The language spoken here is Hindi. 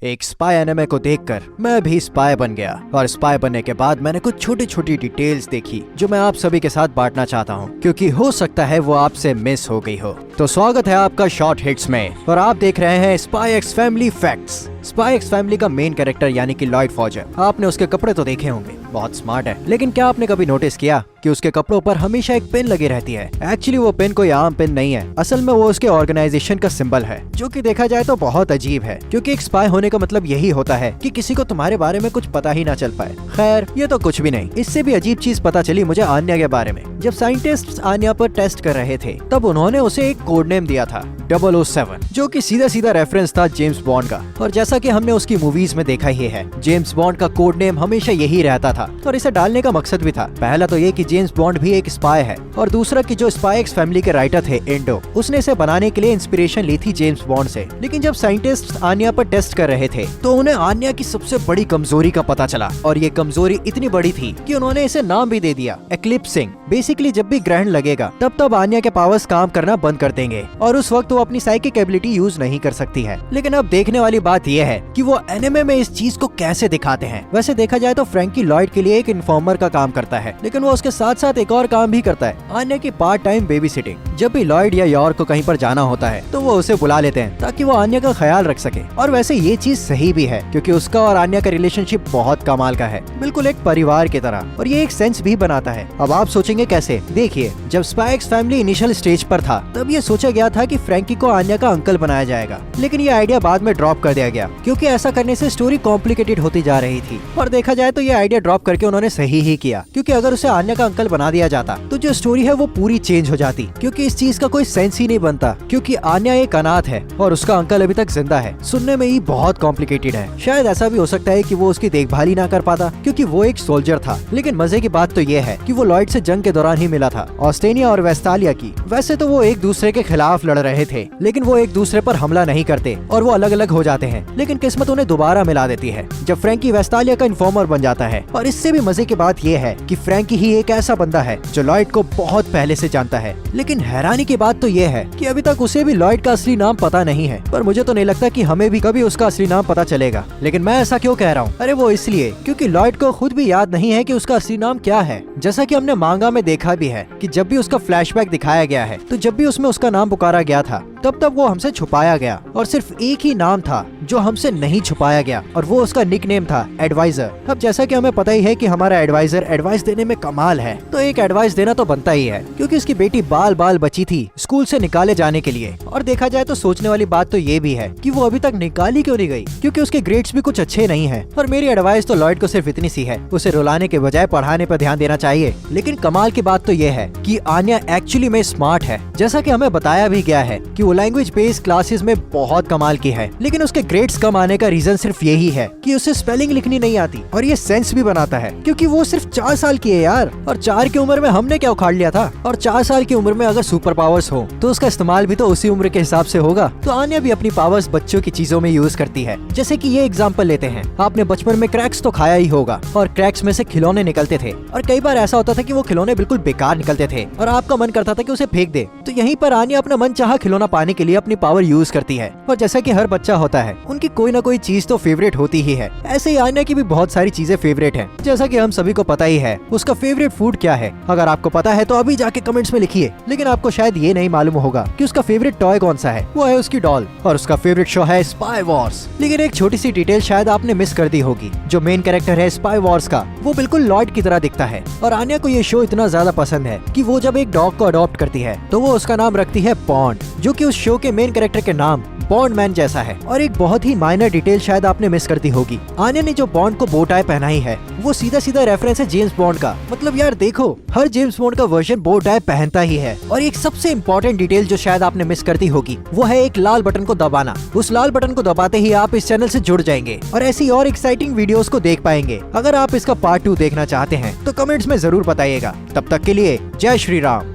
एक स्पाई एनिमे को देखकर मैं भी स्पाई बन गया और स्पाई बनने के बाद मैंने कुछ छोटी छोटी डिटेल्स देखी जो मैं आप सभी के साथ बांटना चाहता हूँ, क्योंकि हो सकता है वो आपसे मिस हो गई हो। तो स्वागत है आपका शॉर्ट हिट्स में और आप देख रहे हैं spy x family facts. Spy x family का मेन कैरेक्टर यानी कि लॉयड फॉजर, आपने उसके कपड़े तो देखे होंगे, बहुत स्मार्ट है। लेकिन क्या आपने कभी नोटिस किया कि उसके कपड़ों पर हमेशा एक पेन लगी रहती है? एक्चुअली वो पेन कोई आम पेन नहीं है, असल में वो उसके ऑर्गेनाइजेशन का सिंबल है, जो कि देखा जाए तो बहुत अजीब है, क्योंकि एक स्पाई होने का मतलब यही होता है कि किसी को तुम्हारे बारे में कुछ पता ही ना चल पाए। खैर ये तो कुछ भी नहीं, इससे भी अजीब चीज पता चली मुझे आन्या के बारे में। जब साइंटिस्ट आन्या पर टेस्ट कर रहे थे तब उन्होंने उसे एक कोड नेम दिया था 007, जो कि सीधा सीधा रेफरेंस था जेम्स बॉन्ड का। और जैसा कि हमने उसकी मूवीज में देखा ही है, जेम्स बॉन्ड का कोड नेम हमेशा यही रहता था और इसे डालने का मकसद भी था। पहला तो ये कि जेम्स बॉन्ड भी एक स्पाई है, और दूसरा कि जो स्पाई एक्स फैमिली के राइटर थे एंडो, उसने इसे बनाने के लिए इंस्पिरेशन ली थी जेम्स बॉन्ड से। लेकिन जब साइंटिस्ट आन्या पर टेस्ट कर रहे थे तो उन्हें आन्या की सबसे बड़ी कमजोरी का पता चला, और ये कमजोरी इतनी बड़ी थी कि उन्होंने इसे नाम भी दे दिया, एक्लिप्सिंग। बेसिकली जब भी ग्रहण लगेगा तब आन्या के पावर्स काम करना बंद कर देंगे और उस वक्त वो अपनी साइकिक एबिलिटी यूज नहीं कर सकती है। लेकिन अब देखने वाली बात यह है कि वो एनिमे में इस चीज को कैसे दिखाते हैं। वैसे देखा जाए तो फ्रैंकी लॉयड के लिए एक इन्फॉर्मर का काम करता है, लेकिन वो उसके साथ साथ एक और काम भी करता है, आन्या की पार्ट टाइम बेबी सिटिंग। जब भी लॉयड या यॉर्क को कहीं पर जाना होता है तो वो उसे बुला लेते हैं ताकि वो आन्या का ख्याल रख सके। और वैसे ये चीज सही भी है, क्योंकि उसका और आन्या का रिलेशनशिप बहुत कमाल का है, बिल्कुल एक परिवार की तरह, और ये एक सेंस भी बनाता है। अब आप सोचेंगे कैसे? देखिए, जब spy x family initial stage पर था तब ये सोचा गया था कि फ्रैंकी को आन्या का अंकल बनाया जाएगा, लेकिन ये आइडिया बाद में ड्रॉप कर दिया गया, क्योंकि ऐसा करने से स्टोरी कॉम्प्लिकेटेड होती जा रही थी। और देखा जाए तो ये आइडिया ड्रॉप करके उन्होंने सही ही किया, क्योंकि अगर उसे आन्या का अंकल बना दिया जाता तो जो स्टोरी है वो पूरी चेंज हो जाती, क्योंकि इस चीज का कोई सेंस ही नहीं बनता, क्योंकि आन्या एक अनाथ है और उसका अंकल अभी तक जिंदा है। सुनने में ही बहुत कॉम्प्लिकेटेड है। शायद ऐसा भी हो सकता है कि वो उसकी देखभाल ही ना कर पाता, क्योंकि वो एक सोल्जर था। लेकिन मजे की बात तो ये है कि वो लॉयड से जंग के दौरान ही मिला था, ऑस्टेनिया और वेस्टालिया की। वैसे तो वो एक दूसरे के खिलाफ लड़ रहे थे, लेकिन वो एक दूसरे पर हमला नहीं करते और वो अलग अलग हो जाते हैं, लेकिन किस्मत उन्हें दोबारा मिला देती है जब फ्रैंकी वेस्टालिया का इन्फॉर्मर बन जाता है। और इससे भी मजे की बात ये है कि फ्रैंकी ही एक ऐसा बंदा है जो लॉयड को बहुत पहले से जानता है। लेकिन हैरानी की बात तो ये है कि अभी तक उसे भी लॉयड का असली नाम पता नहीं है, पर मुझे तो नहीं लगता कि हमें भी कभी उसका असली नाम पता चलेगा। लेकिन मैं ऐसा क्यों कह रहा हूँ? अरे वो इसलिए क्योंकि लॉयड को खुद भी याद नहीं है कि उसका असली नाम क्या है। जैसा कि हमने मांगा में देखा भी है कि जब भी उसका फ्लैशबैक दिखाया गया है तो जब भी उसमें उसका नाम पुकारा गया था तब वो हमसे छुपाया गया, और सिर्फ एक ही नाम था जो हमसे नहीं छुपाया गया, और वो उसका निकनेम था एडवाइजर। अब जैसा कि हमें पता ही है कि हमारा एडवाइजर एडवाइस देने में कमाल है, तो एक एडवाइस देना तो बनता ही है, क्योंकि उसकी बेटी बाल बाल बची थी स्कूल से निकाले जाने के लिए। और देखा जाए तो सोचने वाली बात तो ये भी है कि वो अभी तक निकाली क्यों नहीं गई, क्योंकि उसके ग्रेड्स भी कुछ अच्छे नहीं है। और मेरी एडवाइस तो लॉयड को सिर्फ इतनी सी है, उसे रुलाने के बजाय पढ़ाने पर ध्यान देना चाहिए। लेकिन कमाल की बात तो ये है कि आन्या एक्चुअली में स्मार्ट है, जैसा कि हमें बताया भी गया है कि वो लैंग्वेज बेस्ड क्लासेस में बहुत कमाल की है। लेकिन उसके ग्रेड्स कम आने का रीजन सिर्फ यही है कि उसे स्पेलिंग लिखनी नहीं आती, और ये सेंस भी बनाता है, क्योंकि वो सिर्फ 4 साल की है यार, और 4 की उम्र में हमने क्या उखाड़ लिया था। और 4 साल की उम्र में अगर सुपर पावर्स हो तो उसका इस्तेमाल भी तो उसी उम्र के हिसाब से होगा। तो आन्या भी अपनी पावर्स बच्चों की चीजों में यूज करती है। जैसे कि ये एग्जांपल लेते हैं, आपने बचपन में क्रैक्स तो खाया ही होगा, और क्रैक्स में से खिलौने निकलते थे, और कई बार ऐसा होता था कि वो खिलौने बिल्कुल बेकार निकलते थे और आपका मन करता था कि उसे फेंक दे। तो यहीं पर आन्या अपना मन चाहा खिलौना पाने के लिए अपनी पावर यूज करती है। और जैसा कि हर बच्चा होता है, उनकी कोई ना कोई चीज तो फेवरेट होती ही है, ऐसे ही आन्या की भी बहुत सारी चीजें फेवरेट हैं। जैसा कि हम सभी को पता ही है उसका फेवरेट फूड क्या है। अगर आपको पता है तो अभी जाके कमेंट्स में लिखिए। लेकिन आपको शायद ये नहीं मालूम होगा कि उसका फेवरेट टॉय कौन सा है। वो है उसकी डॉल, और उसका फेवरेट शो है स्पाई वॉर्स। लेकिन एक छोटी सी डिटेल शायद आपने मिस कर दी होगी, जो मेन कैरेक्टर है स्पाई वॉर्स का, वो बिल्कुल लॉयड की तरह दिखता है। और आन्या को ये शो इतना ज्यादा पसंद है कि वो जब एक डॉग को अडॉप्ट करती है तो वो उसका नाम रखती है बॉन्ड, जो कि उस शो के मेन कैरेक्टर के नाम बॉन्ड मैन जैसा है। और एक बहुत ही माइनर डिटेल शायद आपने मिस कर दी होगी, आन्या ने जो बॉन्ड को बो टाई पहनाई है वो सीधा सीधा रेफरेंस है जेम्स बॉन्ड का। मतलब यार देखो, हर जेम्स बॉन्ड का वर्जन बो टाई पहनता ही है। और एक सबसे इम्पोर्टेंट डिटेल जो शायद आपने मिस कर दी होगी, वो है एक लाल बटन को दबाना। उस लाल बटन को दबाते ही आप इस चैनल से जुड़ जाएंगे और ऐसी और एक्साइटिंग वीडियोस को देख पाएंगे। अगर आप इसका पार्ट 2 देखना चाहते हैं तो कमेंट्स में जरूर बताइएगा। तब तक के लिए जय श्री राम।